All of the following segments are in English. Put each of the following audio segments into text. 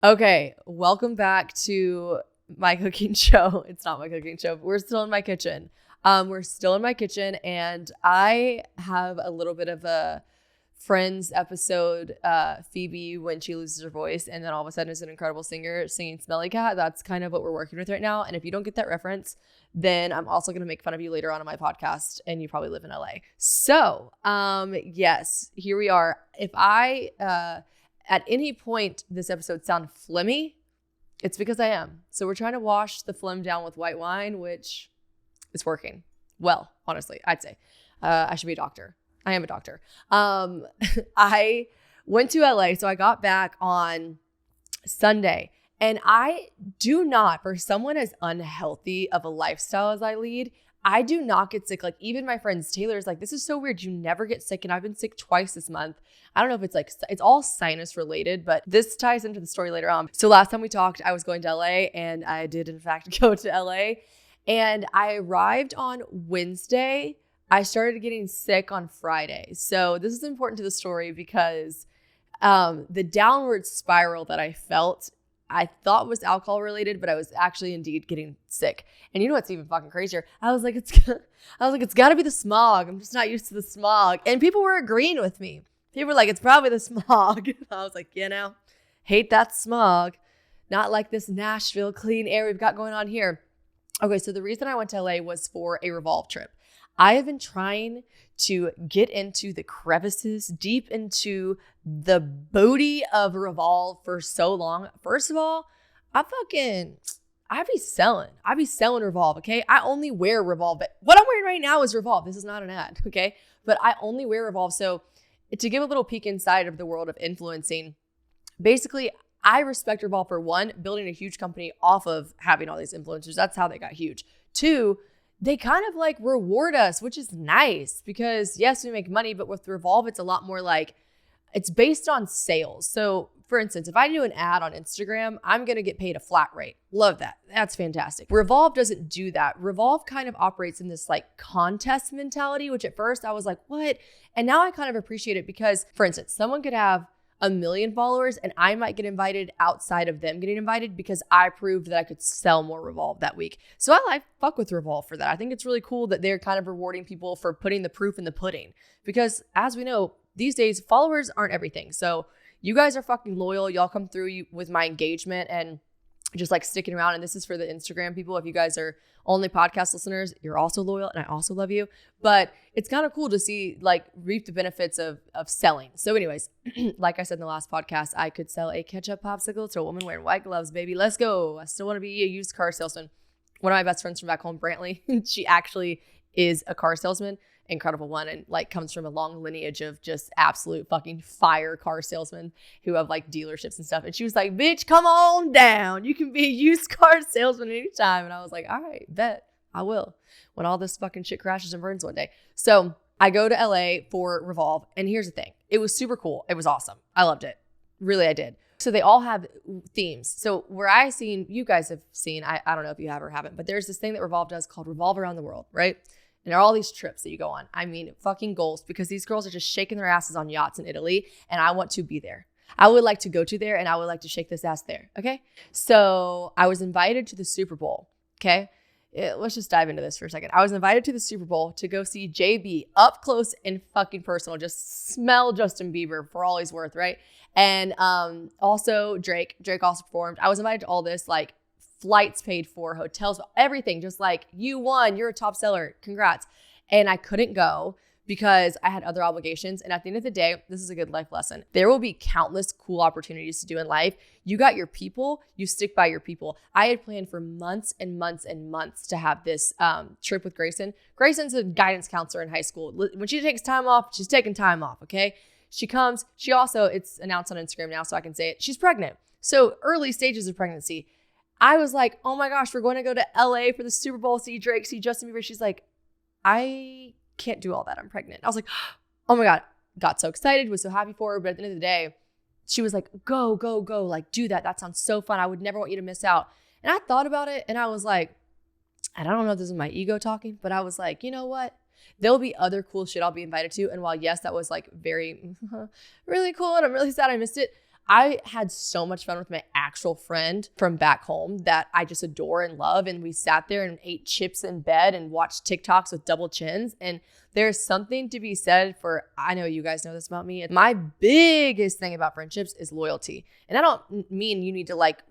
Okay, welcome back to my cooking show. It's not my cooking show, but we're still in my kitchen. And I have a little bit of a Friends episode, Phoebe when she loses her voice and then all of a sudden is an incredible singer singing Smelly Cat. That's kind of what we're working with right now. And if you don't get that reference, then I'm also going to make fun of you later on in my podcast, and you probably live in LA. So, yes, here we are. If I, at any point this episode sound phlegmy, it's because I am. So we're trying to wash the phlegm down with white wine, which is working well, honestly, I'd say. I should be a doctor. I am a doctor. I went to LA, so I got back on Sunday, and I do not, for someone as unhealthy of a lifestyle as I lead, I do not get sick. Like, even my friends, Taylor's like, this is so weird. You never get sick. And I've been sick twice this month. I don't know if it's like, it's all sinus related, but this ties into the story later on. So last time we talked, I was going to LA, and I did in fact go to LA, and I arrived on Wednesday. I started getting sick on Friday. So this is important to the story because the downward spiral that I felt, I thought was alcohol related, but I was actually indeed getting sick. And you know what's even fucking crazier? I was like, it's got to be the smog. I'm just not used to the smog. And people were agreeing with me. People were like, it's probably the smog. I was like, hate that smog. Not like this Nashville clean air we've got going on here. Okay, so the reason I went to LA was for a Revolve trip. I have been trying to get into the crevices, deep into the booty of Revolve for so long. First of all, I be selling Revolve, okay? I only wear Revolve, but what I'm wearing right now is Revolve. This is not an ad, okay? But I only wear Revolve. So to give a little peek inside of the world of influencing, basically, I respect Revolve for one, building a huge company off of having all these influencers. That's how they got huge. Two, they kind of like reward us, which is nice because yes, we make money, but with Revolve, it's a lot more like it's based on sales. So for instance, if I do an ad on Instagram, I'm going to get paid a flat rate. Love that. That's fantastic. Revolve doesn't do that. Revolve kind of operates in this like contest mentality, which at first I was like, what? And now I kind of appreciate it because, for instance, someone could have 1 million followers and I might get invited outside of them getting invited because I proved that I could sell more Revolve that week. So I fuck with Revolve for that. I think it's really cool that they're kind of rewarding people for putting the proof in the pudding because as we know, these days followers aren't everything. So you guys are fucking loyal. Y'all come through with my engagement and just like sticking around. And this is for the Instagram people. If you guys are only podcast listeners, you're also loyal and I also love you. But it's kind of cool to see like reap the benefits of selling. So anyways, like I said in the last podcast, I could sell a ketchup popsicle to a woman wearing white gloves, baby. Let's go. I still want to be a used car salesman. One of my best friends from back home, Brantley, she actually is a car salesman. Incredible one, and like comes from a long lineage of just absolute fucking fire car salesmen who have like dealerships and stuff. And she was like, bitch, come on down. You can be a used car salesman anytime. And I was like, all right, bet I will when all this fucking shit crashes and burns one day. So I go to LA for Revolve. And here's the thing. It was super cool. It was awesome. I loved it. Really, I did. So they all have themes. So where you guys have seen, I don't know if you have or haven't, but there's this thing that Revolve does called Revolve Around the World, right? And there are all these trips that you go on. I mean, fucking goals, because these girls are just shaking their asses on yachts in Italy, and I want to be there. I would like to go to there, and I would like to shake this ass there, okay? So I was invited to the Super Bowl, okay? Let's just dive into this for a second. I was invited to the Super Bowl to go see JB up close and fucking personal. Just smell Justin Bieber for all he's worth, right? And also Drake. Drake also performed. I was invited to all this, like, flights paid for, hotels, everything. Just like, you won, you're a top seller, congrats. And I couldn't go because I had other obligations. And at the end of the day, this is a good life lesson. There will be countless cool opportunities to do in life. You got your people, you stick by your people. I had planned for months and months and months to have this trip with Grayson. Grayson's a guidance counselor in high school. When she takes time off, she's taking time off, okay? She comes, she also, it's announced on Instagram now so I can say it, she's pregnant. So early stages of pregnancy. I was like, oh my gosh, we're going to go to LA for the Super Bowl, see Drake, see Justin Bieber. She's like, I can't do all that. I'm pregnant. I was like, oh my God. Got so excited, was so happy for her. But at the end of the day, she was like, go, go, go. Like, do that. That sounds so fun. I would never want you to miss out. And I thought about it and I was like, I don't know if this is my ego talking, but I was like, you know what? There'll be other cool shit I'll be invited to. And while yes, that was like very, really cool and I'm really sad I missed it, I had so much fun with my actual friend from back home that I just adore and love. And we sat there and ate chips in bed and watched TikToks with double chins. And there's something to be said for, I know you guys know this about me. My biggest thing about friendships is loyalty. And I don't mean you need to like,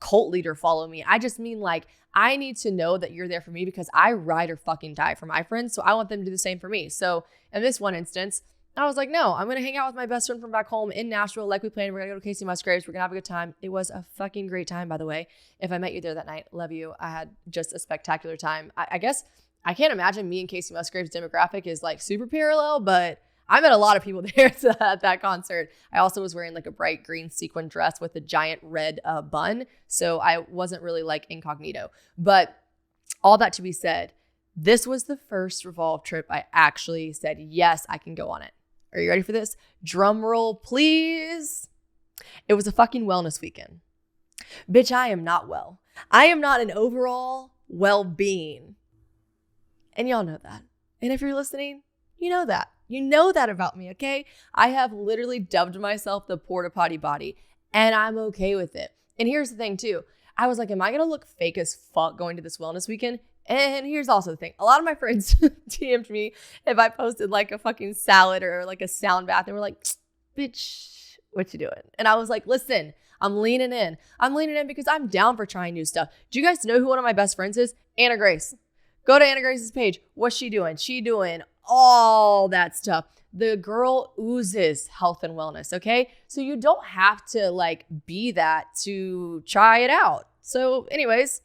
cult leader follow me. I just mean like, I need to know that you're there for me because I ride or fucking die for my friends. So I want them to do the same for me. So in this one instance, I was like, no, I'm going to hang out with my best friend from back home in Nashville like we planned. We're going to go to Casey Musgraves. We're going to have a good time. It was a fucking great time, by the way. If I met you there that night, love you. I had just a spectacular time. I guess I can't imagine me and Casey Musgraves' demographic is like super parallel, but I met a lot of people there at that concert. I also was wearing like a bright green sequin dress with a giant red bun. So I wasn't really like incognito. But all that to be said, this was the first Revolve trip I actually said, yes, I can go on it. Are you ready for this? Drum roll, please. It was a fucking wellness weekend. Bitch, I am not well. I am not an overall well-being. And y'all know that. And if you're listening, you know that. You know that about me, okay? I have literally dubbed myself the porta potty body, and I'm okay with it. And here's the thing, too. I was like, am I going to look fake as fuck going to this wellness weekend? And here's also the thing. A lot of my friends DM'd me if I posted like a fucking salad or like a sound bath. And we're like, bitch, what you doing? And I was like, listen, I'm leaning in. I'm leaning in because I'm down for trying new stuff. Do you guys know who one of my best friends is? Anna Grace. Go to Anna Grace's page. What's she doing? She doing all that stuff. The girl oozes health and wellness, okay? So you don't have to like be that to try it out. So anyways,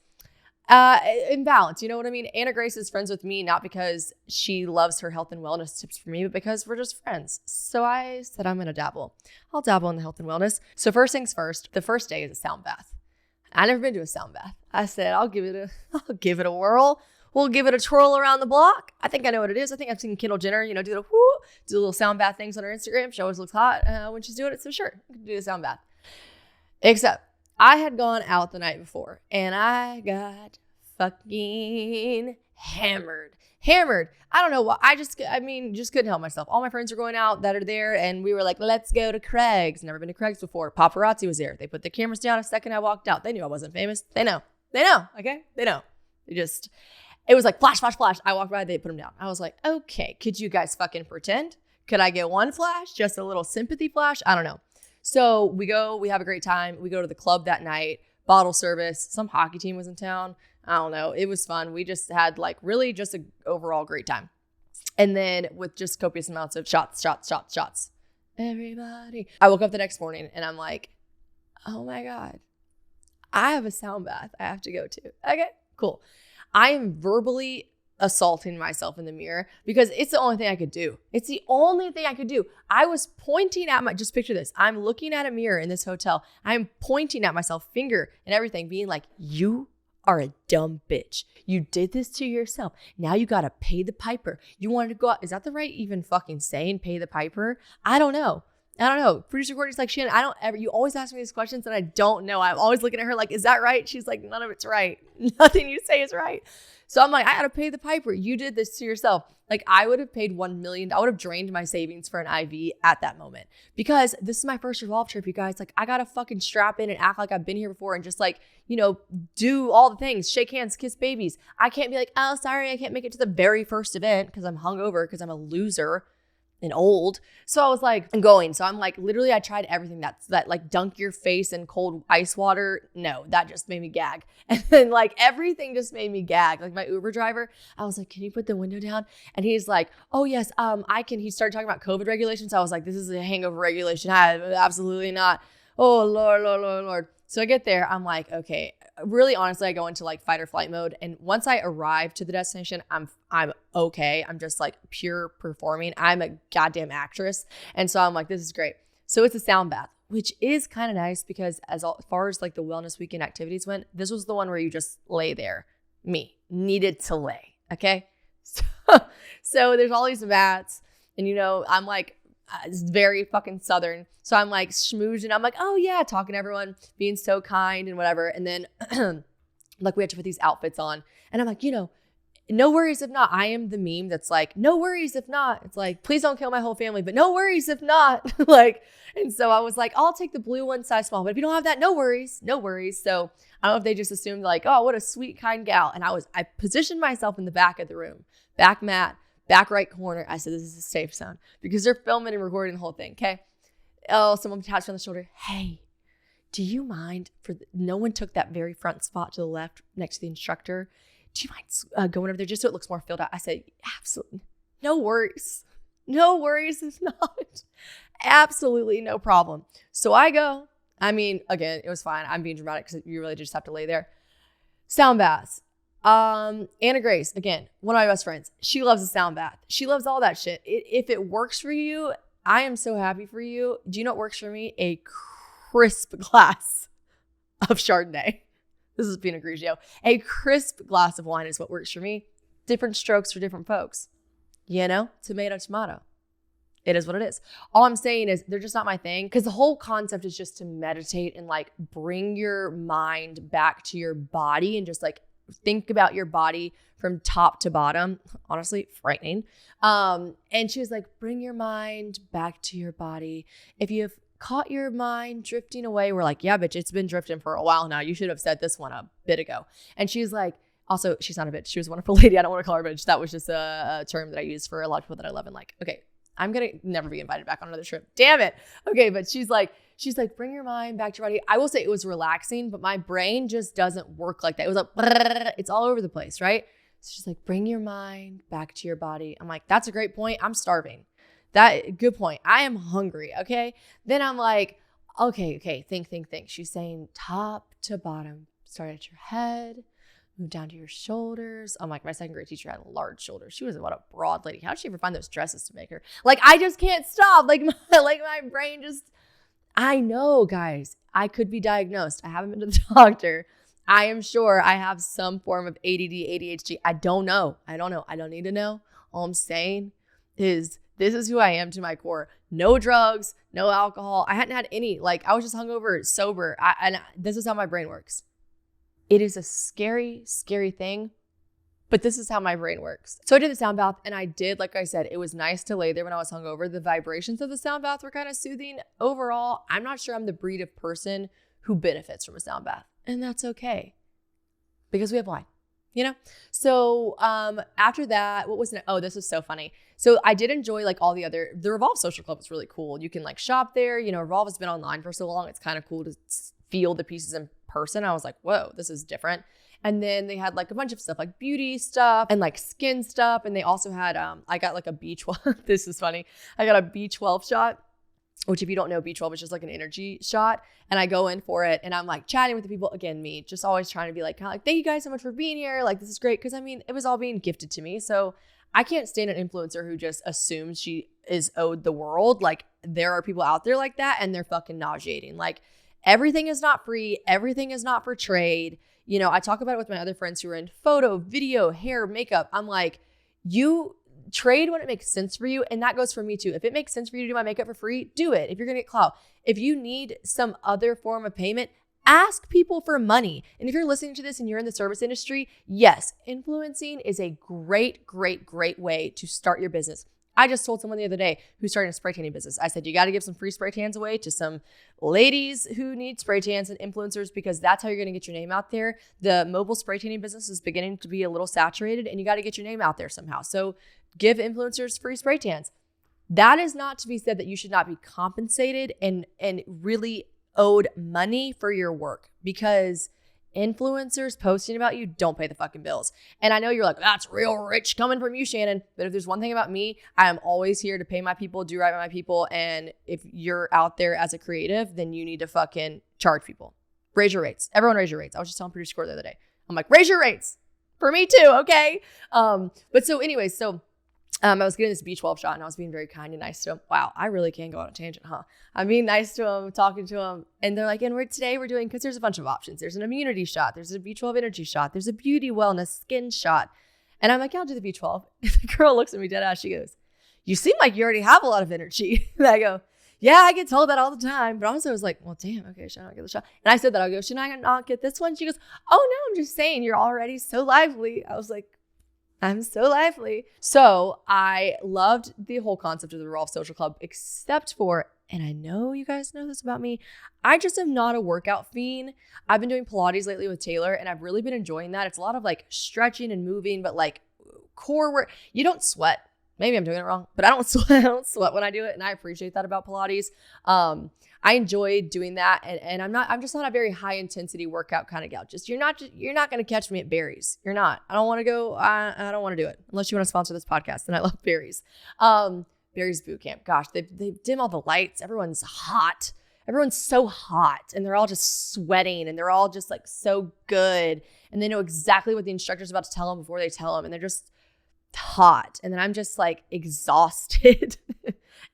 in balance, you know what I mean? Anna Grace is friends with me, not because she loves her health and wellness tips for me, but because we're just friends. So I said, I'm going to dabble. I'll dabble in the health and wellness. So first things first, the first day is a sound bath. I've never been to a sound bath. I said, I'll give it a whirl. We'll give it a twirl around the block. I think I know what it is. I think I've seen Kendall Jenner, do the little sound bath things on her Instagram. She always looks hot when she's doing it. So sure, I can do the sound bath. Except I had gone out the night before and I got fucking hammered. I don't know why. Just couldn't help myself. All my friends were going out that are there and we were like, let's go to Craig's. Never been to Craig's before. Paparazzi was there. They put the cameras down a second I walked out. They knew I wasn't famous. They know. Okay? They know. It was like flash, flash, flash. I walked by, they put them down. I was like, okay, could you guys fucking pretend? Could I get one flash? Just a little sympathy flash? I don't know. So we have a great time. We go to the club that night, bottle service. Some hockey team was in town. I don't know. It was fun. We just had like really just an overall great time. And then with just copious amounts of shots. Everybody. I woke up the next morning and I'm like, oh my God, I have a sound bath I have to go to. Okay, cool. I am verbally assaulting myself in the mirror because it's the only thing I could do. I was pointing at just picture this. I'm looking at a mirror in this hotel. I'm pointing at myself, finger and everything, being like, you are a dumb bitch. You did this to yourself. Now you got to pay the piper. You wanted to go out. Is that the right even fucking saying, pay the piper? I don't know. Producer Courtney's like, Shannon, you always ask me these questions and I don't know. I'm always looking at her like, is that right? She's like, none of it's right. Nothing you say is right. So I'm like, I got to pay the piper. You did this to yourself. Like I would have paid $1 million. I would have drained my savings for an IV at that moment because this is my first Revolve trip, you guys. Like I got to fucking strap in and act like I've been here before and just like, do all the things, shake hands, kiss babies. I can't be like, oh, sorry, I can't make it to the very first event because I'm hungover because I'm a loser and old. So I was like, I'm going. So I'm like, literally, I tried everything that like dunk your face in cold ice water. No, that just made me gag. And then like everything just made me gag. Like my Uber driver, I was like, can you put the window down? And he's like, oh yes, I can. He started talking about COVID regulations. I was like, this is a hangover regulation. Absolutely not. Oh Lord. So I get there. I'm like, okay, really honestly, I go into like fight or flight mode. And once I arrive to the destination, I'm okay. I'm just like pure performing. I'm a goddamn actress. And so I'm like, this is great. So it's a sound bath, which is kind of nice because as far as like the wellness weekend activities went, this was the one where you just lay there. Me needed to lay. Okay. So there's all these mats and I'm like, it's very fucking Southern. So I'm like schmoozing. I'm like, oh yeah, talking to everyone, being so kind and whatever. And then like we have to put these outfits on. And I'm like, No worries if not. I am the meme that's like, no worries if not. It's like, please don't kill my whole family, but no worries if not. Like, and so I was like, I'll take the blue one size small, but if you don't have that, no worries, no worries. So I don't know if they just assumed like, oh, what a sweet, kind gal. And I positioned myself in the back of the room, back mat, back right corner. I said, this is a safe zone because they're filming and recording the whole thing. Okay. Oh, someone taps me on the shoulder. Hey, do you mind no one took that very front spot to the left next to the instructor. Do you mind going over there just so it looks more filled out? I said, absolutely. No worries. No worries if not. Absolutely no problem. So I go. I mean, again, it was fine. I'm being dramatic because you really just have to lay there. Sound baths. Anna Grace, again, one of my best friends. She loves a sound bath. She loves all that shit. If it works for you, I am so happy for you. Do you know what works for me? A crisp glass of Chardonnay. This is Pinot Grigio. A crisp glass of wine is what works for me. Different strokes for different folks. You know, tomato, tomato. It is what it is. All I'm saying is they're just not my thing because the whole concept is just to meditate and like bring your mind back to your body and just like think about your body from top to bottom. Honestly, frightening. And she was like, bring your mind back to your body. If you've caught your mind drifting away, we're like, yeah, bitch, it's been drifting for a while now. You should have said this one a bit ago. And she's like, also, she's not a bitch. She was a wonderful lady. I don't want to call her bitch. That was just a term that I use for a lot of people that I love and like. Okay, I'm going to never be invited back on another trip. Damn it. Okay, but she's like, bring your mind back to your body. I will say it was relaxing, but my brain just doesn't work like that. It was like, it's all over the place, right? So she's like, bring your mind back to your body. I'm like, that's a great point. I'm starving. Good point. I am hungry. Okay. Then I'm like, okay. Think. She's saying top to bottom. Start at your head, move down to your shoulders. I'm like, my second grade teacher had large shoulders. She was what a broad lady. How did she ever find those dresses to make her? Like, I just can't stop. Like my brain just, I know, guys, I could be diagnosed. I haven't been to the doctor. I am sure I have some form of ADD, ADHD. I don't know. I don't need to know. All I'm saying is, this is who I am to my core. No drugs, no alcohol. I hadn't had any. Like, I was just hungover, sober. And this is how my brain works. It is a scary, scary thing, but this is how my brain works. So I did the sound bath, and I did, like I said, it was nice to lay there when I was hungover. The vibrations of the sound bath were kind of soothing. Overall, I'm not sure I'm the breed of person who benefits from a sound bath, and that's okay because we have wine. You know? So after that, what was it? Oh, this was so funny. So I did enjoy like all the Revolve Social Club was really cool. You can like shop there. You know, Revolve has been online for so long. It's kind of cool to feel the pieces in person. I was like, whoa, this is different. And then they had like a bunch of stuff like beauty stuff and like skin stuff. And they also had, I got like a B12. This is funny. I got a B12 shot, which if you don't know, B12 is just like an energy shot. And I go in for it and I'm like chatting with the people, again, me just always trying to be like, kind of like, thank you guys so much for being here. Like, this is great. Cause I mean, it was all being gifted to me. So I can't stand an influencer who just assumes she is owed the world. Like, there are people out there like that and they're fucking nauseating. Like, everything is not free. Everything is not for trade. You know, I talk about it with my other friends who are in photo, video, hair, makeup. I'm like, you trade when it makes sense for you. And that goes for me too. If it makes sense for you to do my makeup for free, do it. If you're going to get clout, if you need some other form of payment, ask people for money. And if you're listening to this and you're in the service industry, yes, influencing is a great, great, great way to start your business. I just told someone the other day who's starting a spray tanning business. I said, you got to give some free spray tans away to some ladies who need spray tans and influencers because that's how you're going to get your name out there. The mobile spray tanning business is beginning to be a little saturated and you got to get your name out there somehow. So give influencers free spray tans. That is not to be said that you should not be compensated and really owed money for your work because influencers posting about you don't pay the fucking bills. And I know you're like, that's real rich coming from you, Shannon. But if there's one thing about me, I am always here to pay my people, do right by my people. And if you're out there as a creative, then you need to fucking charge people. Raise your rates. Everyone raise your rates. I was just telling Producer Core the other day. I'm like, raise your rates for me too, okay? But so anyways, I was getting this B12 shot and I was being very kind and nice to him. Wow, I really can go on a tangent, huh? I'm being nice to him, talking to him. And they're like, and today we're doing, because there's a bunch of options. There's an immunity shot. There's a B12 energy shot. There's a beauty wellness skin shot. And I'm like, yeah, I'll do the B12. And the girl looks at me dead ass. She goes, you seem like you already have a lot of energy. And I go, yeah, I get told that all the time. But also I was like, well, damn, okay, should I not get the shot? And I said that. I go, should I not get this one? She goes, oh, no, I'm just saying you're already so lively. I was like, I'm so lively. So I loved the whole concept of the Revolve Social Club, except for, and I know you guys know this about me, I just am not a workout fiend. I've been doing Pilates lately with Taylor, and I've really been enjoying that. It's a lot of like stretching and moving, but like core work. You don't sweat. Maybe I'm doing it wrong, but I don't sweat. I don't sweat when I do it, and I appreciate that about Pilates. I enjoy doing that, and I'm just not a very high intensity workout kind of gal. You're not going to catch me at Barry's. You're not. I don't want to go. I don't want to do it unless you want to sponsor this podcast. And I love Barry's. Barry's boot camp. Gosh, they dim all the lights. Everyone's hot. Everyone's so hot, and they're all just sweating, and they're all just like so good, and they know exactly what the instructor's about to tell them before they tell them, and they're just hot. And then I'm just like exhausted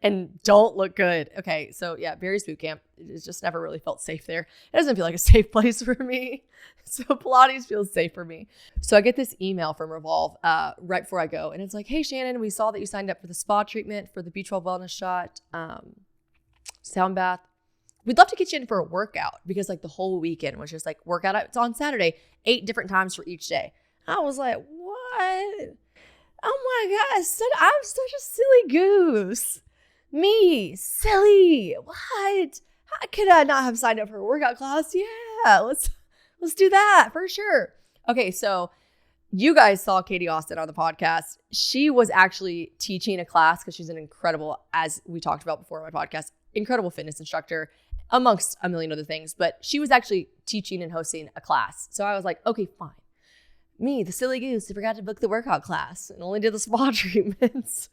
and don't look good. Okay, so yeah, Barry's boot camp. It just never really felt safe there. It doesn't feel like a safe place for me. So Pilates feels safe for me. So I get this email from Revolve right before I go, and it's like, hey Shannon, we saw that you signed up for the spa treatment for the B12 wellness shot, sound bath. We'd love to get you in for a workout, because like the whole weekend was just like workout. It's on Saturday, 8 different times for each day. I was like, what? Oh my gosh, I'm such a silly goose. Me, silly. What? How could I not have signed up for a workout class? Yeah, let's do that for sure. Okay, so you guys saw Katie Austin on the podcast. She was actually teaching a class, because she's an incredible, as we talked about before on my podcast, incredible fitness instructor, amongst a million other things. But she was actually teaching and hosting a class. So I was like, okay, fine. Me, the silly goose, who forgot to book the workout class and only did the spa treatments.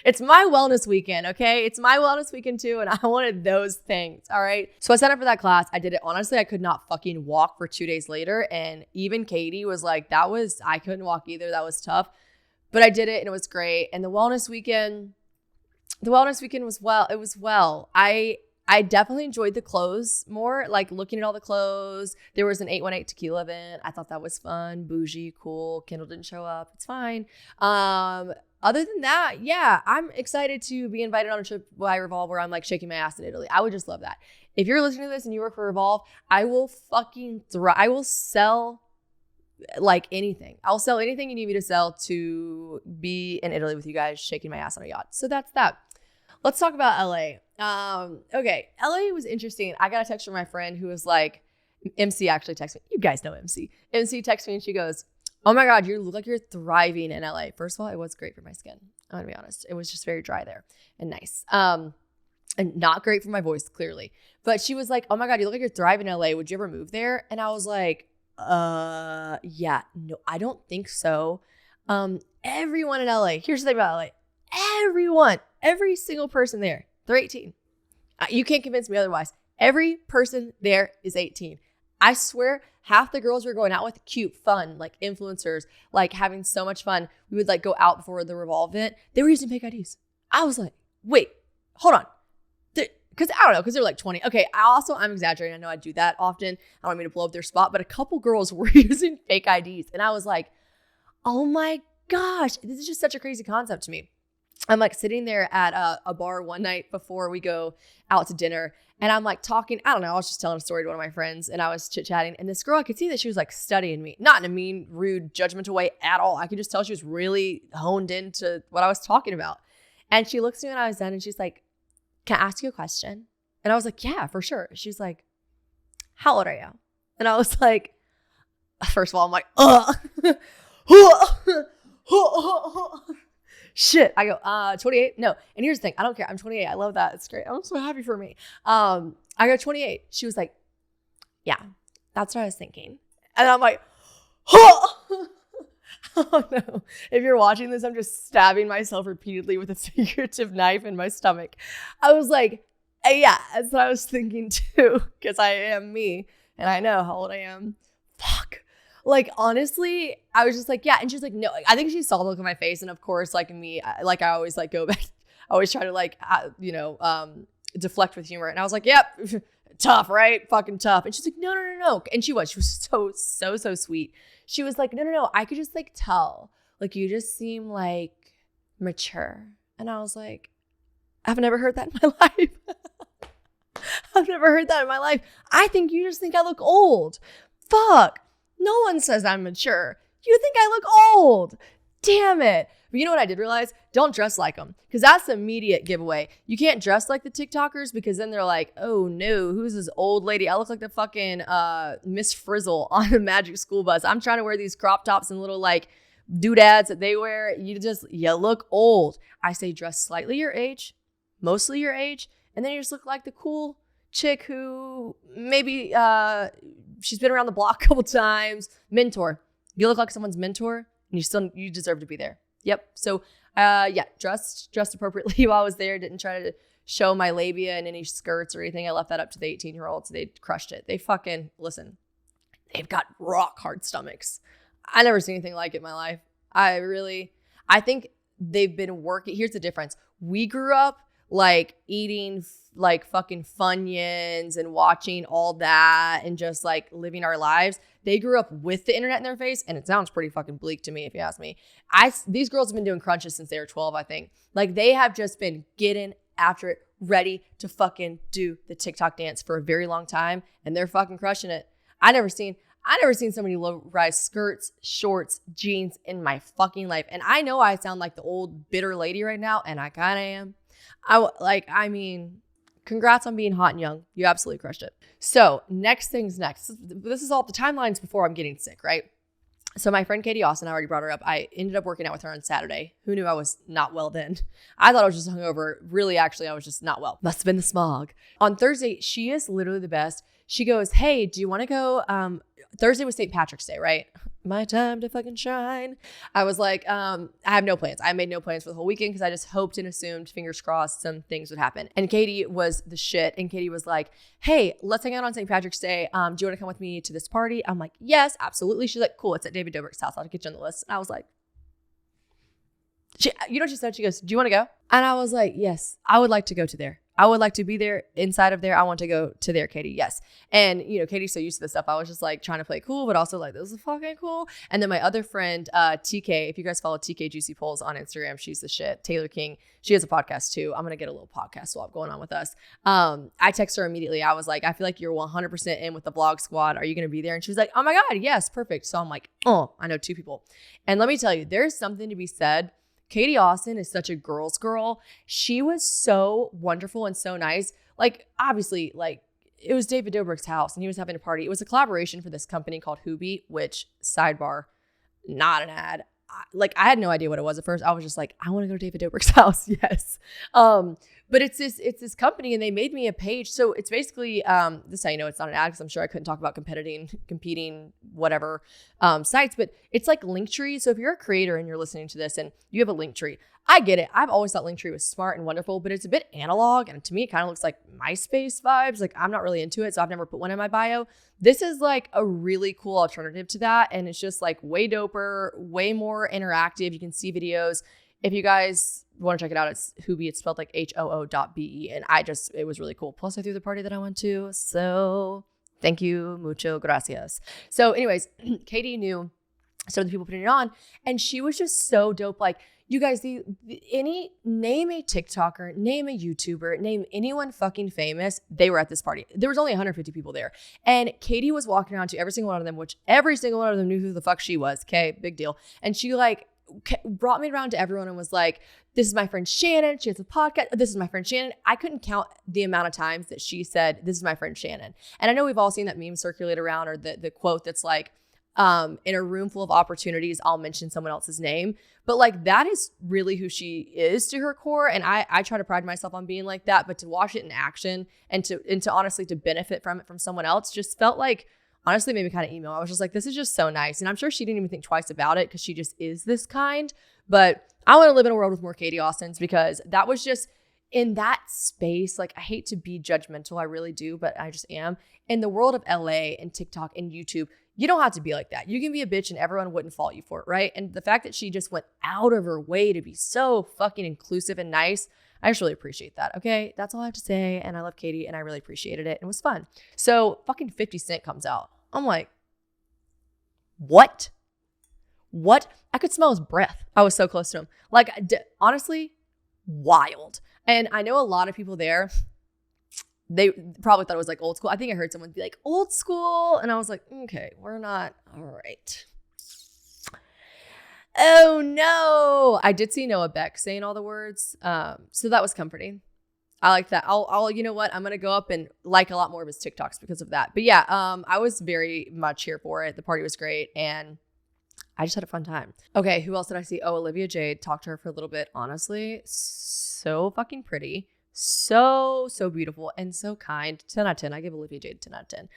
It's my wellness weekend, okay? It's my wellness weekend too, and I wanted those things, all right? So I signed up for that class. I did it. Honestly, I could not fucking walk for 2 days later, and even Katie was like, I couldn't walk either. That was tough. But I did it, and it was great. And the wellness weekend was well. I definitely enjoyed the clothes more, like looking at all the clothes. There was an 818 tequila event. I thought that was fun, bougie, cool. Kendall didn't show up. It's fine. Other than that, yeah, I'm excited to be invited on a trip by Revolve where I'm like shaking my ass in Italy. I would just love that. If you're listening to this and you work for Revolve, I will fucking I will sell like anything. I'll sell anything you need me to sell to be in Italy with you guys shaking my ass on a yacht. So that's that. Let's talk about LA. Okay, LA was interesting. I got a text from my friend who was like, MC actually texted me. You guys know MC. MC texted me and she goes, oh my God, you look like you're thriving in LA. First of all, it was great for my skin. I'm gonna be honest. It was just very dry there and nice. And not great for my voice, clearly. But she was like, oh my God, you look like you're thriving in LA. Would you ever move there? And I was like, yeah, no, I don't think so. Everyone in LA, here's the thing about LA. Every single person there, they're 18. You can't convince me otherwise. Every person there is 18. I swear, half the girls we were going out with, cute, fun, like influencers, like having so much fun. We would like go out before the Revolve event. They were using fake IDs. I was like, wait, hold on. Because I don't know, because they're like 20. Okay, I'm exaggerating. I know I do that often. I don't mean to blow up their spot, but a couple girls were using fake IDs. And I was like, oh my gosh, this is just such a crazy concept to me. I'm like sitting there at a bar one night before we go out to dinner, and I'm like talking, I don't know, I was just telling a story to one of my friends, and I was chit-chatting, and this girl, I could see that she was like studying me, not in a mean, rude, judgmental way at all. I could just tell she was really honed into what I was talking about. And she looks at me when I was done, and she's like, can I ask you a question? And I was like, yeah, for sure. She's like, how old are you? And I was like, first of all, I'm like, shit. I go, 28? No. And here's the thing. I don't care. I'm 28. I love that. It's great. I'm so happy for me. I go 28. She was like, yeah, that's what I was thinking. And I'm like, oh no. If you're watching this, I'm just stabbing myself repeatedly with a figurative knife in my stomach. I was like, yeah, that's what I was thinking too. Because I am me. And I know how old I am. Fuck. Like, honestly, I was just like, yeah. And she's like, no. I think she saw the look on my face. And of course, like me, like I always like go back. I always try to like, deflect with humor. And I was like, yep, tough, right? Fucking tough. And she's like, no. And she was so sweet. She was like, no. I could just like tell. Like, you just seem like mature. And I was like, I've never heard that in my life. I've never heard that in my life. I think you just think I look old. Fuck. No one says I'm mature. You think I look old. damn it. But you know what I did realize? Don't dress like them, because that's the immediate giveaway. You can't dress like the TikTokers, because then they're like, oh no, who's this old lady? I look like the fucking Miss Frizzle on a Magic School Bus. I'm trying to wear these crop tops and little like doodads that they wear. You look old. I say dress slightly your age, mostly your age, and then you just look like the cool chick who maybe she's been around the block a couple times. Mentor. You look like someone's mentor, and you deserve to be there. Yep. So dressed appropriately while I was there. Didn't try to show my labia in any skirts or anything. I left that up to the 18-year-olds. They crushed it. They fucking, listen, they've got rock hard stomachs. I never seen anything like it in my life. I think they've been working. Here's the difference. We grew up like eating like fucking Funyuns and watching all that and just like living our lives. They grew up with the internet in their face, and it sounds pretty fucking bleak to me if you ask me. These girls have been doing crunches since they were 12, I think. Like, they have just been getting after it, ready to fucking do the TikTok dance for a very long time, and they're fucking crushing it. I never seen so many low-rise skirts, shorts, jeans in my fucking life. And I know I sound like the old bitter lady right now, and I kind of am. Congrats on being hot and young. You absolutely crushed it. So next things next. This is all the timelines before I'm getting sick, right? So my friend Katie Austin, I already brought her up. I ended up working out with her on Saturday. Who knew I was not well then? I thought I was just hungover. Really, actually, I was just not well. Must have been the smog. On Thursday, she is literally the best. She goes, hey, do you want to go? Thursday was St. Patrick's Day, right? My time to fucking shine. I was like, I have no plans. I made no plans for the whole weekend because I just hoped and assumed, fingers crossed, some things would happen. And Katie was the shit. And Katie was like, hey, let's hang out on St. Patrick's Day. Do you want to come with me to this party? I'm like, yes, absolutely. She's like, cool. It's at David Dobrik's house. I'll get you on the list. And I was like, you know what she said? She goes, do you want to go? And I was like, yes, I would like to go to there. I would like to be there, inside of there. I want to go to there, Katie. Yes. And, Katie's so used to this stuff. I was just like trying to play cool, but also like, this is fucking cool. And then my other friend, TK, if you guys follow TK Juicy Polls on Instagram, she's the shit. Taylor King, she has a podcast too. I'm going to get a little podcast swap going on with us. I text her immediately. I was like, I feel like you're 100% in with the vlog squad. Are you going to be there? And she was like, oh my God, yes, perfect. So I'm like, oh, I know 2 people. And let me tell you, there's something to be said. Katie Austin is such a girl's girl. She was so wonderful and so nice. Like, obviously, like, it was David Dobrik's house and he was having a party. It was a collaboration for this company called Hoobie, which, sidebar, not an ad. I had no idea what it was at first. I was just like, I want to go to David Dobrik's house. Yes. But it's this company, and they made me a page. So it's basically, this is how you know it's not an ad, because I'm sure I couldn't talk about competing, whatever sites, but it's like Linktree. So if you're a creator and you're listening to this and you have a Linktree, I get it. I've always thought Linktree was smart and wonderful, but it's a bit analog. And to me, it kind of looks like MySpace vibes. Like, I'm not really into it, so I've never put one in my bio. This is like a really cool alternative to that. And it's just like way doper, way more interactive. You can see videos. If you guys want to check it out, it's Hoobie. It's spelled like HOO.be. And it was really cool. Plus, I threw the party that I went to. So thank you. Mucho gracias. So anyways, Katie knew some of the people putting it on, and she was just so dope. Like, you guys, name a TikToker, name a YouTuber, name anyone fucking famous, they were at this party. There was only 150 people there. And Katie was walking around to every single one of them, which every single one of them knew who the fuck she was. Okay, big deal. And she like brought me around to everyone and was like, this is my friend Shannon. She has a podcast. This is my friend Shannon. I couldn't count the amount of times that she said, this is my friend Shannon. And I know we've all seen that meme circulate around, or the quote that's like, in a room full of opportunities, I'll mention someone else's name. But like, that is really who she is to her core. And I try to pride myself on being like that, but to watch it in action and to honestly, to benefit from it from someone else just felt like, honestly, made me kind of emo. I was just like, this is just so nice. And I'm sure she didn't even think twice about it because she just is this kind. But I want to live in a world with more Katie Austins, because that was just in that space. Like, I hate to be judgmental. I really do, but I just am. In the world of LA and TikTok and YouTube, you don't have to be like that. You can be a bitch and everyone wouldn't fault you for it, right? And the fact that she just went out of her way to be so fucking inclusive and nice, I just really appreciate that, okay? That's all I have to say. And I love Katie and I really appreciated it. It was fun. So fucking 50 Cent comes out. I'm like, what? What? I could smell his breath. I was so close to him. Like, honestly, wild. And I know a lot of people there, they probably thought it was like old school. I think I heard someone be like, old school. And I was like, okay, we're not. All right. Oh no. I did see Noah Beck saying all the words. So that was comforting. I like that. I'll you know what? I'm going to go up and like a lot more of his TikToks because of that. But yeah, I was very much here for it. The party was great and I just had a fun time. Okay, who else did I see? Oh, Olivia Jade. Talked to her for a little bit. Honestly, so fucking pretty. So beautiful and so kind. 10 out of 10. I give Olivia Jade 10 out of 10.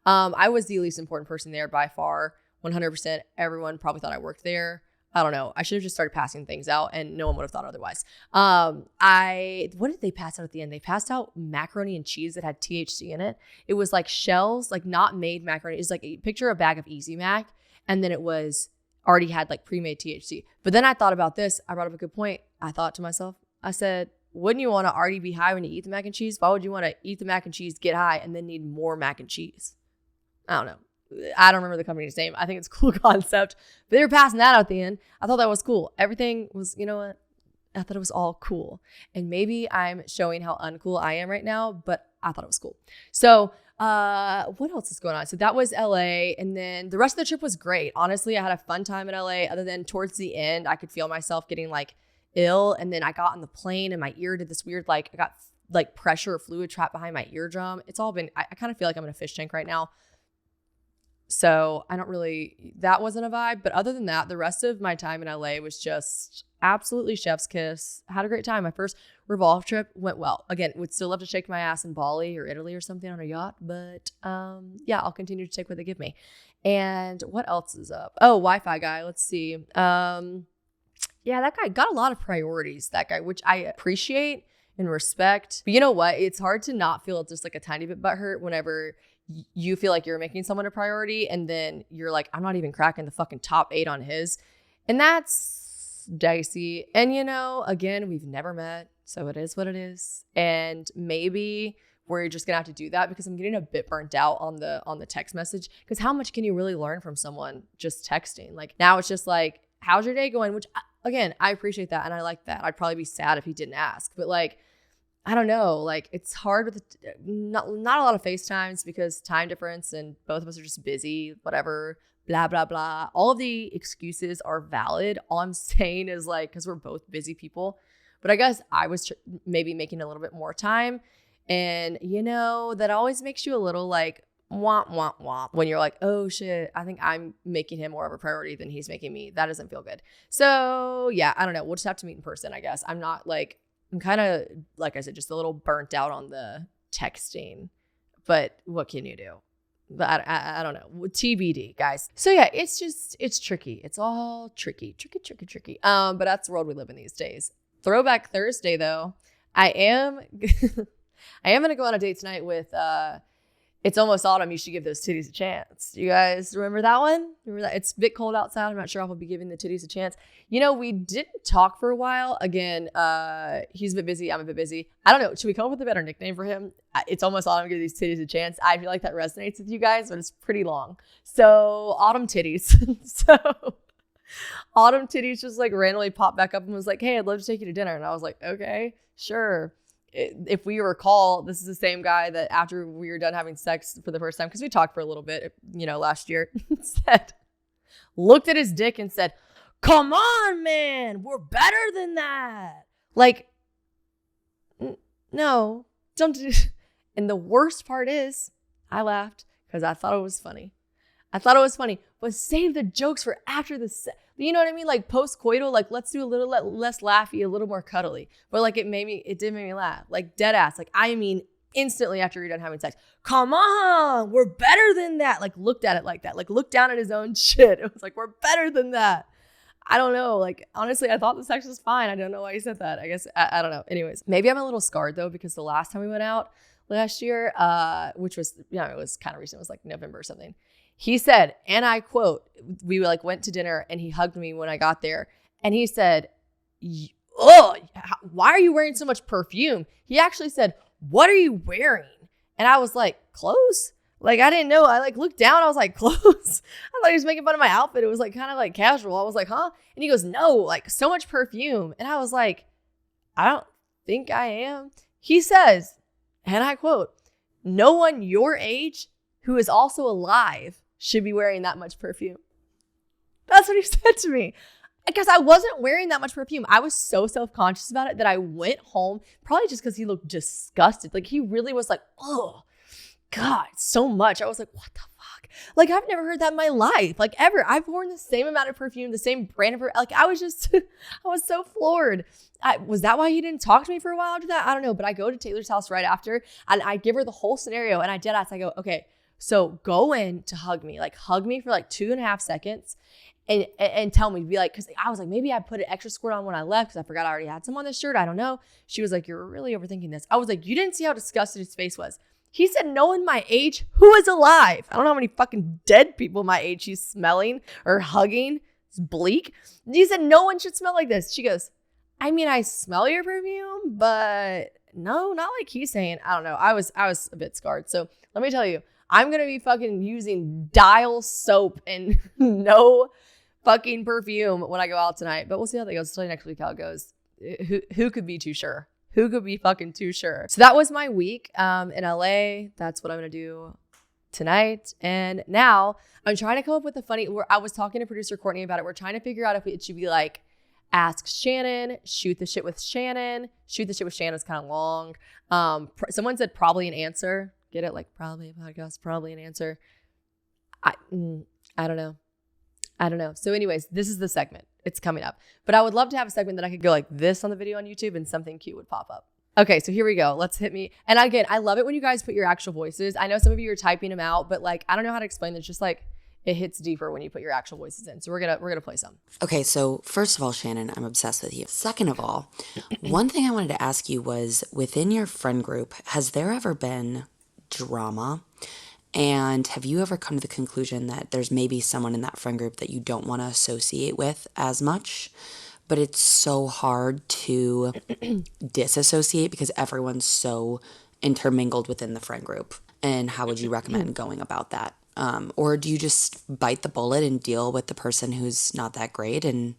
I was the least important person there by far. 100%. Everyone probably thought I worked there. I don't know. I should have just started passing things out and no one would have thought otherwise. What did they pass out at the end? They passed out macaroni and cheese that had THC in it. It was like shells, like not made macaroni. It was like picture a bag of Easy Mac. And then it was already had like pre-made THC. But then I thought about this. I brought up a good point. I thought to myself, I said, wouldn't you want to already be high when you eat the mac and cheese? Why would you want to eat the mac and cheese, get high, and then need more mac and cheese? I don't know. I don't remember the company's name. I think it's a cool concept. But they were passing that out at the end. I thought that was cool. Everything was, you know what? I thought it was all cool. And maybe I'm showing how uncool I am right now, but I thought it was cool. So what else is going on? So that was LA. And then the rest of the trip was great. Honestly, I had a fun time in LA. Other than towards the end, I could feel myself getting like ill. And then I got on the plane and my ear did this weird, like I got like pressure or fluid trapped behind my eardrum. It's all been, I kind of feel like I'm in a fish tank right now. So I don't really, that wasn't a vibe. But other than that, the rest of my time in LA was just absolutely chef's kiss. I had a great time. My first Revolve trip went well. Again, would still love to shake my ass in Bali or Italy or something on a yacht. But yeah, I'll continue to take what they give me. And what else is up? Oh, Wi-Fi guy. Let's see. Yeah, that guy got a lot of priorities, that guy, which I appreciate and respect. But you know what? It's hard to not feel just like a tiny bit butthurt whenever you feel like you're making someone a priority and then you're like, I'm not even cracking the fucking top 8 on his. And that's dicey. And you know, again, we've never met, so it is what it is. And maybe we're just gonna have to do that because I'm getting a bit burnt out on the text message. Because how much can you really learn from someone just texting? Like now it's just like, how's your day going? Which again, I appreciate that and I like that. I'd probably be sad if he didn't ask, but like, I don't know, like it's hard with not a lot of FaceTimes because time difference and both of us are just busy, whatever, blah, blah, blah. All of the excuses are valid. All I'm saying is like, because we're both busy people, but I guess I was maybe making a little bit more time. And you know, that always makes you a little like, womp, womp, womp. When you're like, oh shit, I think I'm making him more of a priority than he's making me. That doesn't feel good. So yeah, I don't know. We'll just have to meet in person, I guess. I'm kind of, like I said, just a little burnt out on the texting, but what can you do? But I don't know. TBD, guys. So yeah, it's tricky. It's all tricky. But that's the world we live in these days. Throwback Thursday though. I am going to go on a date tonight with, It's Almost Autumn. You should give those titties a chance. You guys remember that one? Remember that? It's a bit cold outside. I'm not sure if I'll be giving the titties a chance. You know, we didn't talk for a while. Again, he's a bit busy. I'm a bit busy. I don't know. Should we come up with a better nickname for him? It's Almost Autumn. Give these titties a chance. I feel like that resonates with you guys, but it's pretty long. So Autumn Titties. So Autumn Titties just like randomly popped back up and was like, hey, I'd love to take you to dinner. And I was like, okay, sure. If we recall, this is the same guy that after we were done having sex for the first time, because we talked for a little bit, you know, last year, looked at his dick and said, come on, man, we're better than that. Like, no, don't do. And the worst part is, I laughed because I thought it was funny. But save the jokes for after the sex. You know what I mean? Like post-coital, like let's do a little less laughy, a little more cuddly. But like it did make me laugh. Like dead ass. Like I mean instantly after you're done having sex. Come on, we're better than that. Like looked at it like that. Like looked down at his own shit. It was like, we're better than that. I don't know. Like honestly, I thought the sex was fine. I don't know why he said that. I guess, I don't know. Anyways, maybe I'm a little scarred though, because the last time we went out last year, which was, you know, it was kind of recent. It was like November or something. He said, and I quote, we like went to dinner and he hugged me when I got there. And he said, oh, why are you wearing so much perfume? He actually said, what are you wearing? And I was like, clothes? Like, I didn't know. I like looked down. I was like, clothes? I thought he was making fun of my outfit. It was like kind of like casual. I was like, huh? And he goes, no, like so much perfume. And I was like, I don't think I am. He says, and I quote, no one your age who is also alive should be wearing that much perfume. That's what he said to me. Because I wasn't wearing that much perfume. I was so self-conscious about it that I went home, probably just because he looked disgusted. Like he really was like, oh, God, so much. I was like, what the fuck? Like I've never heard that in my life, like ever. I've worn the same amount of perfume, the same brand of perfume. Like I was just, I was so floored. Was that why he didn't talk to me for a while after that? I don't know. But I go to Taylor's house right after and I give her the whole scenario and I dead ass. I go, okay, so go in to hug me for like 2.5 seconds. And tell me, be like, because I was like, maybe I put an extra squirt on when I left because I forgot I already had some on this shirt. I don't know. She was like, you're really overthinking this. I was like, you didn't see how disgusted his face was. He said, no one my age who is alive. I don't know how many fucking dead people my age he's smelling or hugging. It's bleak. He said, no one should smell like this. She goes, I mean, I smell your perfume, but no, not like he's saying. I don't know. I was a bit scarred. So let me tell you, I'm going to be fucking using Dial soap and no fucking perfume when I go out tonight, but we'll see how that goes. I'll tell you next week how it goes. Who could be too sure? Who could be fucking too sure? So that was my week in LA. That's what I'm gonna do tonight. And now I'm trying to come up with a funny. I was talking to producer Courtney about it. We're trying to figure out if it should be like ask Shannon, shoot the shit with Shannon. Shoot the shit with Shannon is kind of long. Someone said probably an answer. Get it? Like probably a podcast, probably an answer. I don't know. So anyways, this is the segment. It's coming up. But I would love to have a segment that I could go like this on the video on YouTube and something cute would pop up. Okay, so here we go. Let's hit me. And again, I love it when you guys put your actual voices. I know some of you are typing them out, but like, I don't know how to explain this. Just like it hits deeper when you put your actual voices in. So we're gonna play some. Okay, so first of all, Shannon, I'm obsessed with you. Second of all, one thing I wanted to ask you was within your friend group, has there ever been drama? And have you ever come to the conclusion that there's maybe someone in that friend group that you don't want to associate with as much, but it's so hard to disassociate because everyone's so intermingled within the friend group? And how would you recommend going about that? Or do you just bite the bullet and deal with the person who's not that great and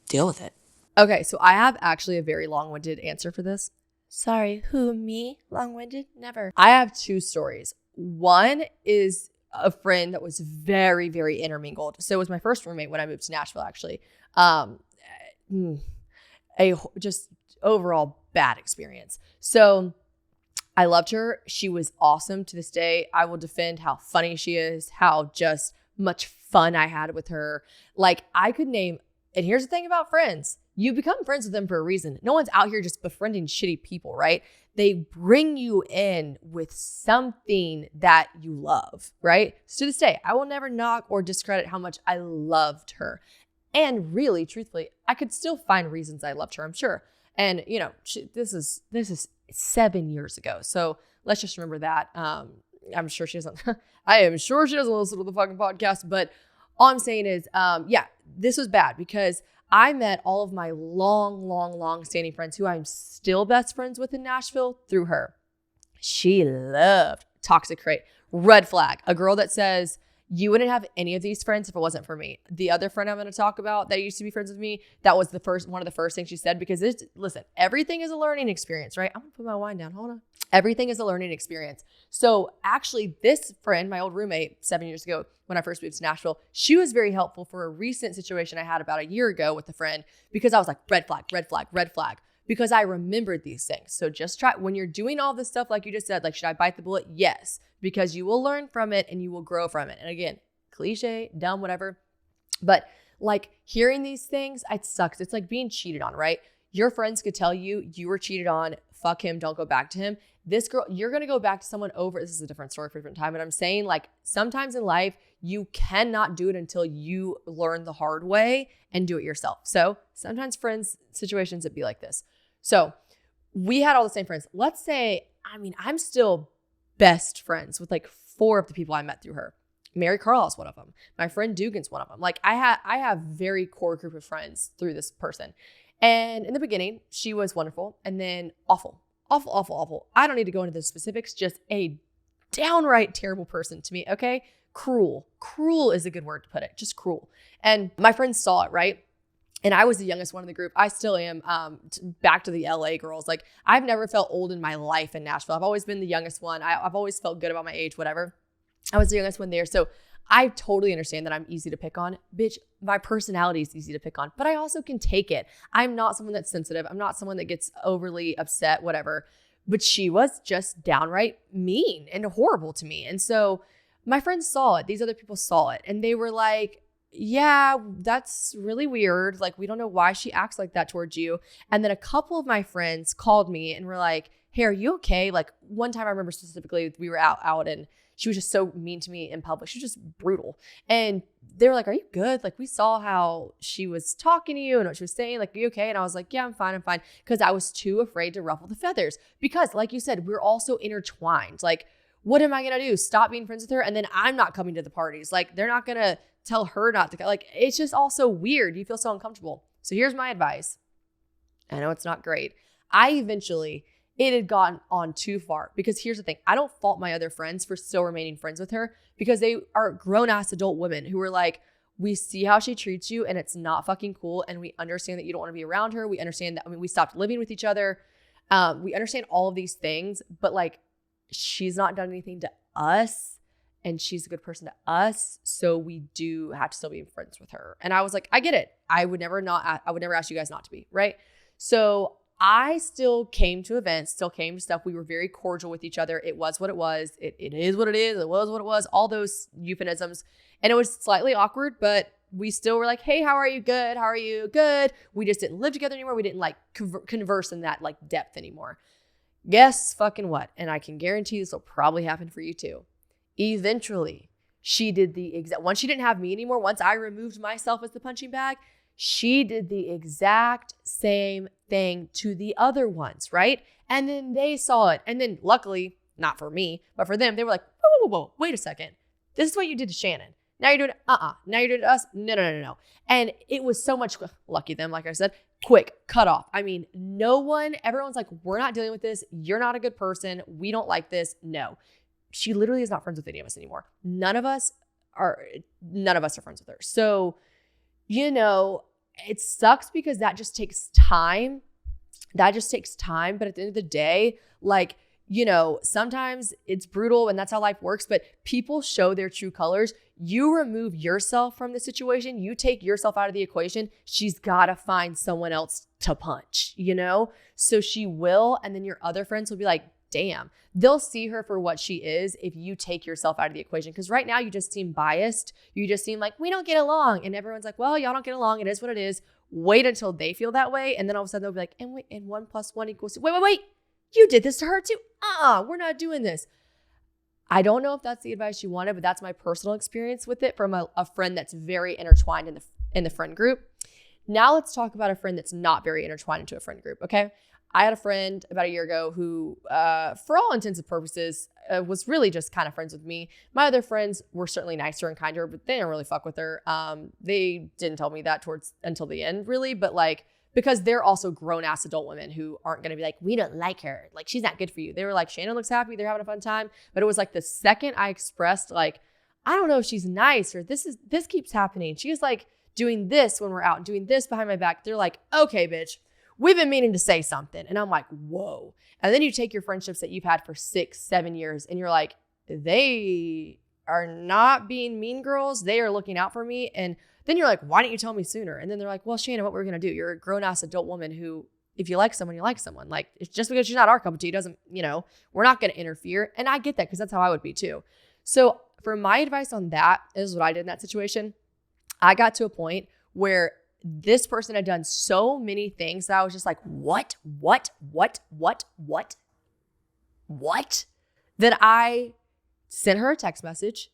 deal with it? Okay, so I have actually a very long-winded answer for this. Sorry, who, me? Long-winded? Never. I have 2 stories. One is a friend that was very, very intermingled. So it was my first roommate when I moved to Nashville, actually. Just overall bad experience. So I loved her. She was awesome to this day. I will defend how funny she is, how just much fun I had with her. Like I could name, and here's the thing about friends. You become friends with them for a reason. No one's out here just befriending shitty people, right? They bring you in with something that you love, right? So to this day, I will never knock or discredit how much I loved her. And really, truthfully, I could still find reasons I loved her, I'm sure. And, you know, this is 7 years ago. So let's just remember that. I'm sure she doesn't, I am sure she doesn't listen to the fucking podcast. But all I'm saying is, yeah, this was bad because I met all of my long standing friends who I'm still best friends with in Nashville through her. She loved toxic crate. Red flag. A girl that says, you wouldn't have any of these friends if it wasn't for me. The other friend I'm going to talk about that used to be friends with me, that was one of the first things she said, because listen, everything is a learning experience, right? I'm going to put my wine down. Hold on. Everything is a learning experience. So actually this friend, my old roommate 7 years ago, when I first moved to Nashville, she was very helpful for a recent situation I had about a year ago with a friend, because I was like, red flag, red flag, red flag, because I remembered these things. So just try, when you're doing all this stuff, like you just said, like, should I bite the bullet? Yes, because you will learn from it and you will grow from it. And again, cliche, dumb, whatever. But like hearing these things, it sucks. It's like being cheated on, right? Your friends could tell you were cheated on, fuck him, don't go back to him. This girl, you're going to go back to someone over. This is a different story for a different time. But I'm saying like sometimes in life, you cannot do it until you learn the hard way and do it yourself. So sometimes friends, situations that be like this. So we had all the same friends. Let's say, I'm still best friends with like 4 of the people I met through her. Mary Carl is one of them. My friend Dugan's one of them. Like I have very core group of friends through this person. And in the beginning, she was wonderful and then awful. I don't need to go into the specifics, just a downright terrible person to me, okay? Cruel is a good word to put it, just cruel. And my friends saw it, right? And I was the youngest one in the group. I still am. Back to the LA girls. Like I've never felt old in my life in Nashville. I've always been the youngest one. I've always felt good about my age, whatever. I was the youngest one there. So I totally understand that I'm easy to pick on. Bitch, my personality is easy to pick on, but I also can take it. I'm not someone that's sensitive. I'm not someone that gets overly upset, whatever. But she was just downright mean and horrible to me. And so my friends saw it. These other people saw it. And they were like, yeah, that's really weird. Like, we don't know why she acts like that towards you. And then a couple of my friends called me and were like, hey, are you okay? Like, one time I remember specifically, we were out and she was just so mean to me in public. She was just brutal. And they were like, are you good? Like, we saw how she was talking to you and what she was saying. Like, are you okay? And I was like, yeah, I'm fine. I'm fine. Because I was too afraid to ruffle the feathers. Because like you said, we're also intertwined. Like, what am I going to do? Stop being friends with her? And then I'm not coming to the parties. Like, they're not going to tell her not to go. Like, it's just also weird. You feel so uncomfortable. So here's my advice. I know it's not great. It had gone on too far, because here's the thing. I don't fault my other friends for still remaining friends with her, because they are grown-ass adult women who are like, we see how she treats you and it's not fucking cool. And we understand that you don't want to be around her. We understand that, we stopped living with each other. We understand all of these things, but like, she's not done anything to us and she's a good person to us. So we do have to still be friends with her. And I was like, I get it. I would never ask you guys not to be, right? So I still came to events, still came to stuff. We were very cordial with each other. It was what it was. It is what it is. It was what it was. All those euphemisms. And it was slightly awkward, but we still were like, hey, how are you? Good. How are you? Good. We just didn't live together anymore. We didn't like converse in that like depth anymore. Guess fucking what? And I can guarantee this will probably happen for you too. Eventually, she did the exact, once she didn't have me anymore, once I removed myself as the punching bag, she did the exact same thing to the other ones, right? And then they saw it. And then luckily, not for me, but for them, they were like, whoa, wait a second. This is what you did to Shannon. Now you're doing it. Now you're doing it to us. No. And it was so much, lucky them, like I said, quick, cut off. I mean, everyone's like, we're not dealing with this. You're not a good person. We don't like this. No. She literally is not friends with any of us anymore. None of us are friends with her. So, it sucks because that just takes time. But at the end of the day, like, sometimes it's brutal and that's how life works, but people show their true colors. You remove yourself from the situation. You take yourself out of the equation. She's got to find someone else to punch, So she will. And then your other friends will be like, damn, they'll see her for what she is if you take yourself out of the equation. Because right now you just seem biased. You just seem like, we don't get along. And everyone's like, well, y'all don't get along. It is what it is. Wait until they feel that way. And then all of a sudden they'll be like, and 1 + 1 = 2. Wait. You did this to her too. We're not doing this. I don't know if that's the advice you wanted, but that's my personal experience with it from a friend that's very intertwined in the friend group. Now let's talk about a friend that's not very intertwined into a friend group, okay? I had a friend about a year ago who, for all intents and purposes, was really just kind of friends with me. My other friends were certainly nicer and kinder, but they didn't really fuck with her. They didn't tell me that until the end, really. But like, because they're also grown-ass adult women who aren't going to be like, we don't like her. Like, she's not good for you. They were like, Shannon looks happy. They're having a fun time. But it was like the second I expressed like, I don't know if she's nice or this keeps happening. She's like doing this when we're out and doing this behind my back. They're like, okay, bitch. We've been meaning to say something. And I'm like, whoa. And then you take your friendships that you've had for 6-7 years and you're like, they are not being mean girls. They are looking out for me. And then you're like, why didn't you tell me sooner? And then they're like, well, Shannon, what we're going to do? You're a grown-ass adult woman who, if you like someone, you like someone. Like, it's just because she's not our cup of tea doesn't, we're not going to interfere. And I get that because that's how I would be too. So for my advice on that is what I did in that situation. I got to a point where this person had done so many things that I was just like, what? That I sent her a text message,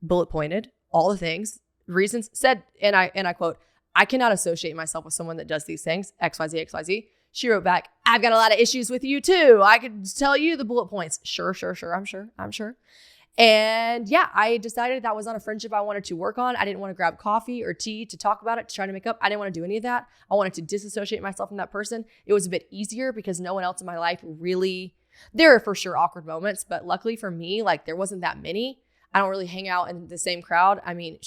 bullet pointed, all the things, reasons, said, and I quote, I cannot associate myself with someone that does these things, XYZ. She wrote back, I've got a lot of issues with you too. I could tell you the bullet points. Sure. I'm sure. And yeah, I decided that was not a friendship I wanted to work on. I didn't want to grab coffee or tea to talk about it, to try to make up. I didn't want to do any of that. I wanted to disassociate myself from that person. It was a bit easier because no one else in my life really, there are for sure awkward moments, but luckily for me, like there wasn't that many. I don't really hang out in the same crowd. I mean,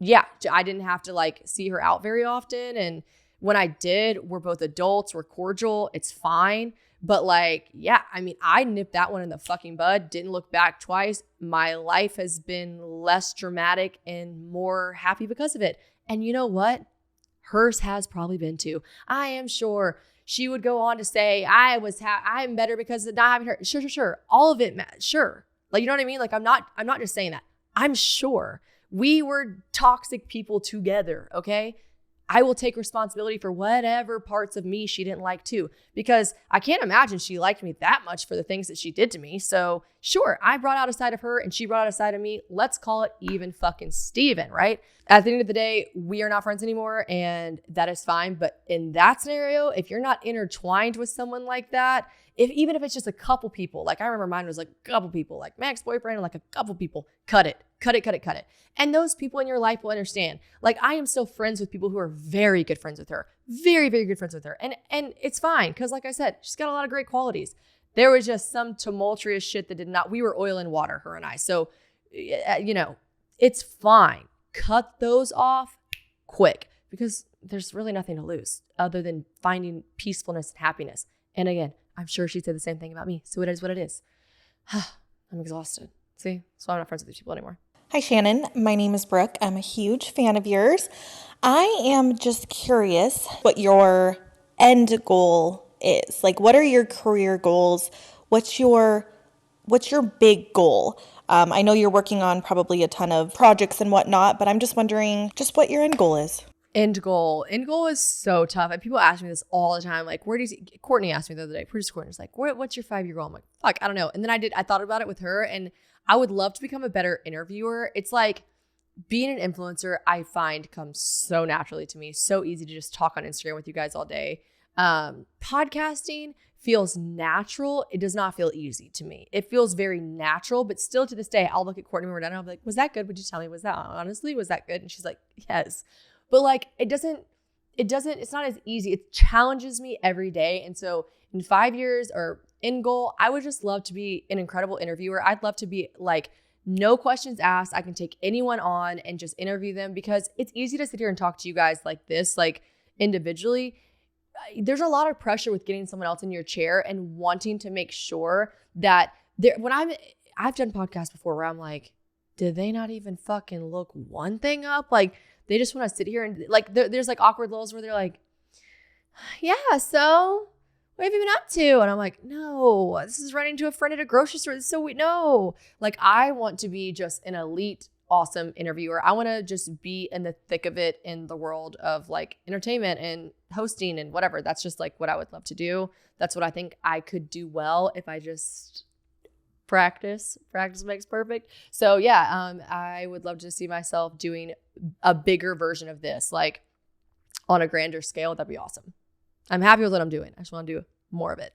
I didn't have to like see her out very often. And when I did, we're both adults, we're cordial, it's fine. But like, yeah, I mean, I nipped that one in the fucking bud, didn't look back twice. My life has been less dramatic and more happy because of it. And you know what? Hers has probably been too. I am sure she would go on to say, I'm better because of not having her. Sure. All of it, sure. Like, you know what I mean? Like, I'm not just saying that. I'm sure we were toxic people together, okay? I will take responsibility for whatever parts of me she didn't like too, because I can't imagine she liked me that much for the things that she did to me. So sure, I brought out a side of her and she brought out a side of me. Let's call it even fucking Steven, right? At the end of the day, we are not friends anymore and that is fine. But in that scenario, if you're not intertwined with someone like that, even if it's just a couple people, like I remember mine was like a couple people, like my ex-boyfriend and like a couple people, cut it. And those people in your life will understand. Like I am still friends with people who are very good friends with her, very, very good friends with her. And it's fine. Cause like I said, she's got a lot of great qualities. There was just some tumultuous shit that we were oil and water, her and I. So, it's fine. Cut those off quick because there's really nothing to lose other than finding peacefulness and happiness. And again, I'm sure she'd say the same thing about me. So it is what it is. I'm exhausted. See? So I'm not friends with these people anymore. Hi, Shannon. My name is Brooke. I'm a huge fan of yours. I am just curious what your end goal is. Like, what are your career goals? What's your big goal? I know you're working on probably a ton of projects and whatnot, but I'm just wondering just what your end goal is. End goal is so tough. And people ask me this all the time. Like, Courtney asked me the other day, producer Courtney's like, what's your 5-year goal? I'm like, fuck, I don't know. And then I thought about it with her and I would love to become a better interviewer. It's like being an influencer, I find comes so naturally to me. So easy to just talk on Instagram with you guys all day. Podcasting feels natural. It does not feel easy to me. It feels very natural, but still to this day, I'll look at Courtney when we're done and I'll be like, was that good? Would you tell me, was that good? And she's like, yes. But like, it's not as easy. It challenges me every day. And so in 5 years or end goal, I would just love to be an incredible interviewer. I'd love to be like, no questions asked. I can take anyone on and just interview them because it's easy to sit here and talk to you guys like this, like individually. There's a lot of pressure with getting someone else in your chair and wanting to make sure that I've done podcasts before where I'm like, did they not even fucking look one thing up? Like they just want to sit here and like, there's like awkward lulls where they're like, yeah, so what have you been up to? And I'm like, no, this is running to a friend at a grocery store. No, like I want to be just an elite, awesome interviewer. I want to just be in the thick of it in the world of like entertainment and hosting and whatever. That's just like what I would love to do. That's what I think I could do well if I just practice. Practice makes perfect. So yeah, I would love to see myself doing a bigger version of this, like on a grander scale. That'd be awesome. I'm happy with what I'm doing. I just want to do more of it.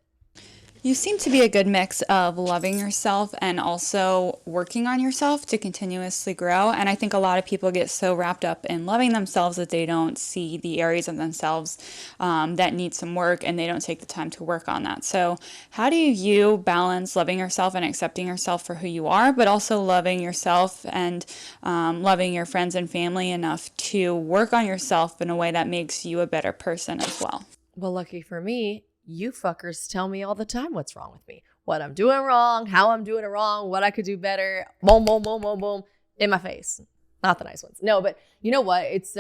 You seem to be a good mix of loving yourself and also working on yourself to continuously grow. And I think a lot of people get so wrapped up in loving themselves that they don't see the areas of themselves that need some work and they don't take the time to work on that. So how do you balance loving yourself and accepting yourself for who you are, but also loving yourself and loving your friends and family enough to work on yourself in a way that makes you a better person as well? Well, lucky for me, you fuckers tell me all the time what's wrong with me, what I'm doing wrong, how I'm doing it wrong, what I could do better. Boom, boom, boom, boom, boom, in my face. Not the nice ones. No, but you know what? It's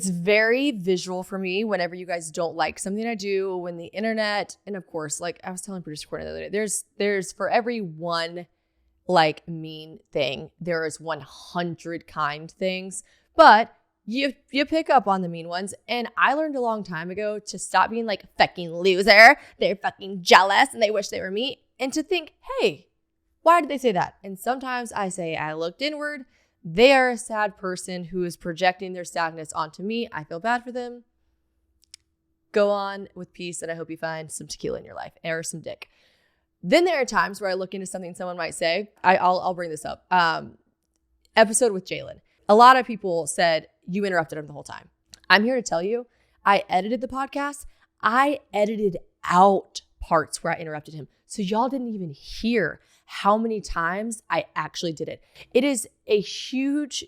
very visual for me whenever you guys don't like something I do, when the internet, and of course, like I was telling producer Courtney the other day, there's for every one like mean thing, there is 100 kind things, but you pick up on the mean ones. And I learned a long time ago to stop being like fucking loser. They're fucking jealous and they wish they were me. And to think, hey, why did they say that? And sometimes I say, I looked inward. They are a sad person who is projecting their sadness onto me. I feel bad for them. Go on with peace. And I hope you find some tequila in your life or some dick. Then there are times where I look into something someone might say. I'll bring this up. Episode with Jalen. A lot of people said, you interrupted him the whole time. I'm here to tell you, I edited the podcast. I edited out parts where I interrupted him. So y'all didn't even hear how many times I actually did it. It is a huge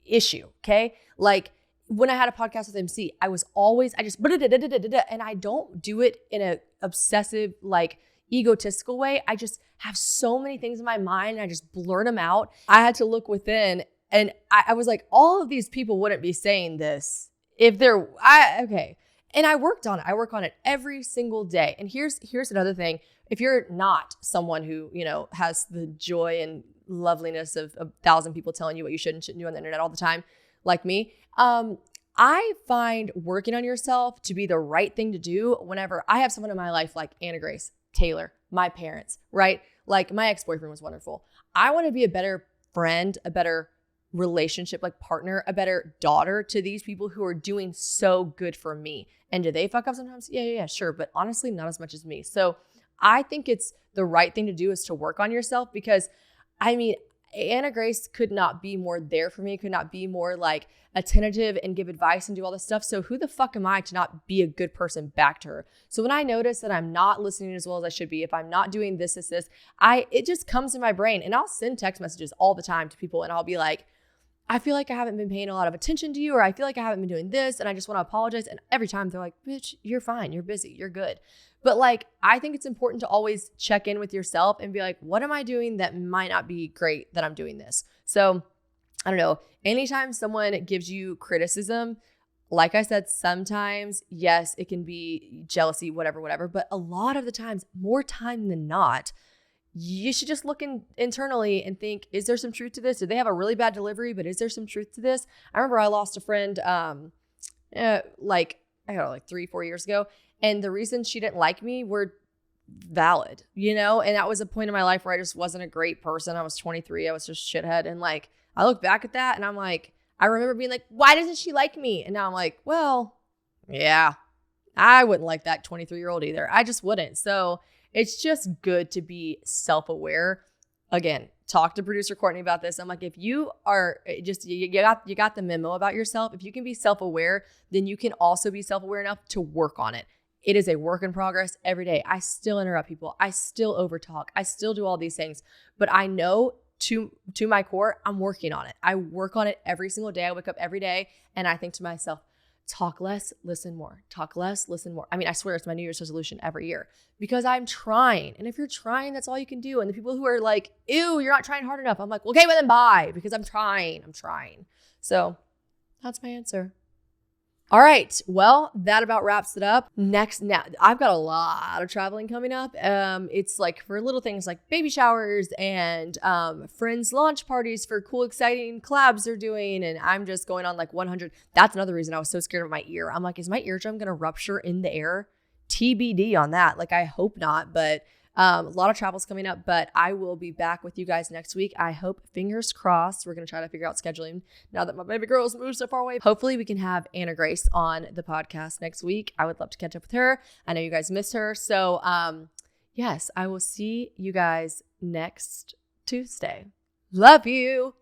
issue, okay? Like when I had a podcast with MC, I and I don't do it in a obsessive, like egotistical way. I just have so many things in my mind and I just blurt them out. I had to look within and I was like, all of these people wouldn't be saying this if they're, okay. And I worked on it. I work on it every single day. And here's another thing. If you're not someone who, has the joy and loveliness of 1,000 people telling you what you should and shouldn't do on the internet all the time, like me, I find working on yourself to be the right thing to do whenever I have someone in my life like Anna Grace, Taylor, my parents, right? Like my ex-boyfriend was wonderful. I want to be a better friend, a better relationship, like partner, a better daughter to these people who are doing so good for me. And do they fuck up sometimes? Yeah, sure. But honestly, not as much as me. So I think it's the right thing to do is to work on yourself because Anna Grace could not be more there for me, could not be more like attentive and give advice and do all this stuff. So who the fuck am I to not be a good person back to her? So when I notice that I'm not listening as well as I should be, if I'm not doing this, it just comes in my brain and I'll send text messages all the time to people and I'll be like, I feel like I haven't been paying a lot of attention to you, or I feel like I haven't been doing this and I just want to apologize. And every time they're like, bitch, you're fine. You're busy. You're good. But like, I think it's important to always check in with yourself and be like, what am I doing that might not be great that I'm doing this? So I don't know. Anytime someone gives you criticism, like I said, sometimes, yes, it can be jealousy, whatever. But a lot of the times, more time than not, you should just look internally and think, is there some truth to this? Did they have a really bad delivery, but is there some truth to this? I remember I lost a friend like 3-4 years ago. And the reasons she didn't like me were valid, and that was a point in my life where I just wasn't a great person. I was 23. I was just shithead. And like, I look back at that and I'm like, I remember being like, why doesn't she like me? And now I'm like, well, yeah, I wouldn't like that 23-year-old either. I just wouldn't. So it's just good to be self-aware. Again, talk to producer Courtney about this. I'm like, if you are just, you got the memo about yourself. If you can be self-aware, then you can also be self-aware enough to work on it. It is a work in progress every day. I still interrupt people. I still overtalk. I still do all these things, but I know to my core, I'm working on it. I work on it every single day. I wake up every day and I think to myself, talk less, listen more. Talk less, listen more. I swear it's my New Year's resolution every year because I'm trying. And if you're trying, that's all you can do. And the people who are like, ew, you're not trying hard enough. I'm like, okay, well then bye, because I'm trying. So that's my answer. All right. Well, that about wraps it up. Now I've got a lot of traveling coming up. It's like for little things like baby showers and friends' launch parties for cool, exciting collabs they're doing. And I'm just going on like 100. That's another reason I was so scared of my ear. I'm like, is my eardrum going to rupture in the air? TBD on that. Like, I hope not, but a lot of travels coming up, but I will be back with you guys next week. I hope, fingers crossed, we're going to try to figure out scheduling now that my baby girl's moved so far away. Hopefully we can have Anna Grace on the podcast next week. I would love to catch up with her. I know you guys miss her. So, yes, I will see you guys next Tuesday. Love you.